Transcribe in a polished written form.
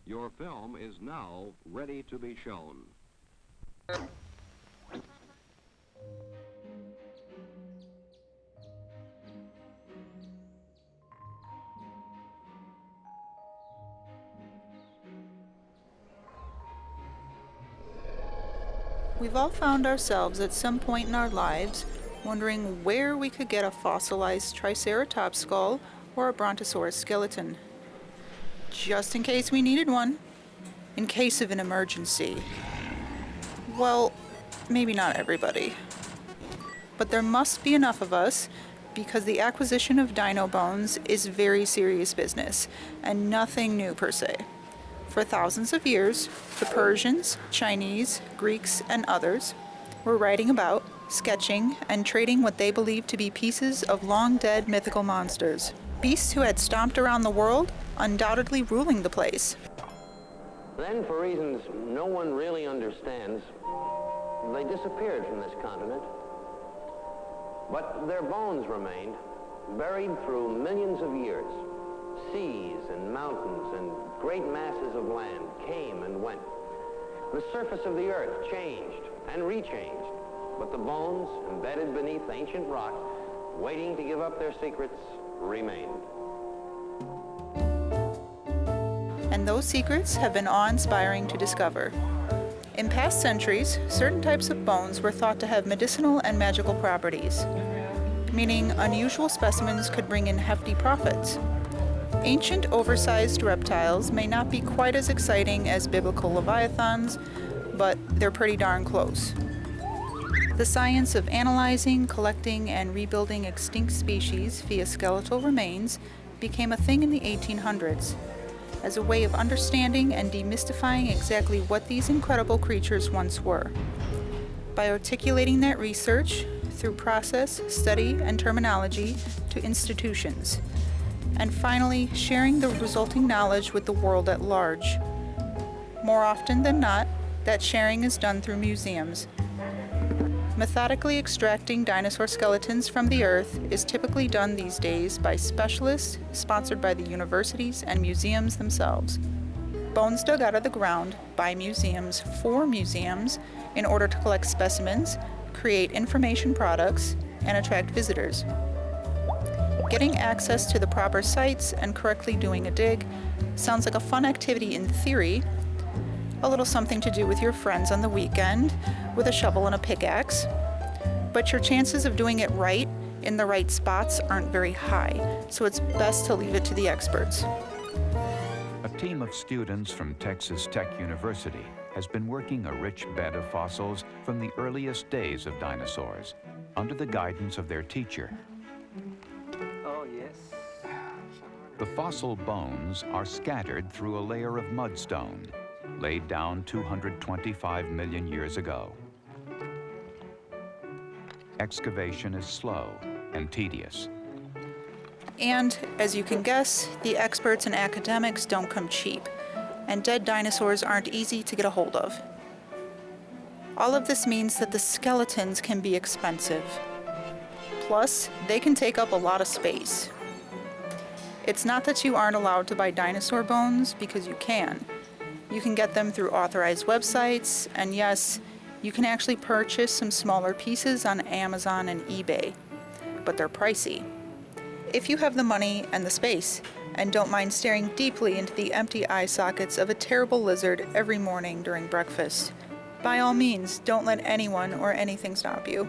Your film is now ready to be shown. We've all found ourselves at some point in our lives wondering where we could get a fossilized Triceratops skull or a Brontosaurus skeleton. Just in case we needed one. In case of an emergency. Well, maybe not everybody. But there must be enough of us because the acquisition of dino bones is very serious business and nothing new per se. For thousands of years, the Persians, Chinese, Greeks, and others were writing about, sketching, and trading what they believed to be pieces of long-dead mythical monsters. Beasts who had stomped around the world, undoubtedly ruling the place. Then, for reasons no one really understands, they disappeared from this continent. But their bones remained, buried through millions of years. Seas and mountains and great masses of land came and went. The surface of the earth changed and rechanged, but the bones embedded beneath ancient rock, waiting to give up their secrets, remained. And those secrets have been awe-inspiring to discover. In past centuries, certain types of bones were thought to have medicinal and magical properties, meaning unusual specimens could bring in hefty profits. Ancient, oversized reptiles may not be quite as exciting as biblical leviathans, but they're pretty darn close. The science of analyzing, collecting, and rebuilding extinct species via skeletal remains became a thing in the 1800s, as a way of understanding and demystifying exactly what these incredible creatures once were. By articulating that research through process, study, and terminology to institutions, and finally sharing the resulting knowledge with the world at large. More often than not, that sharing is done through museums. Methodically extracting dinosaur skeletons from the earth is typically done these days by specialists sponsored by the universities and museums themselves. Bones dug out of the ground by museums for museums in order to collect specimens, create information products, and attract visitors. Getting access to the proper sites and correctly doing a dig sounds like a fun activity in theory, a little something to do with your friends on the weekend with a shovel and a pickaxe, but your chances of doing it right in the right spots aren't very high, so it's best to leave it to the experts. A team of students from Texas Tech University has been working a rich bed of fossils from the earliest days of dinosaurs under the guidance of their teacher. Oh, yes. The fossil bones are scattered through a layer of mudstone laid down 225 million years ago. Excavation is slow and tedious. And, as you can guess, the experts and academics don't come cheap, and dead dinosaurs aren't easy to get a hold of. All of this means that the skeletons can be expensive. Plus, they can take up a lot of space. It's not that you aren't allowed to buy dinosaur bones, because you can. You can get them through authorized websites, and yes, you can actually purchase some smaller pieces on Amazon and eBay, but they're pricey. If you have the money and the space, and don't mind staring deeply into the empty eye sockets of a terrible lizard every morning during breakfast, by all means, don't let anyone or anything stop you.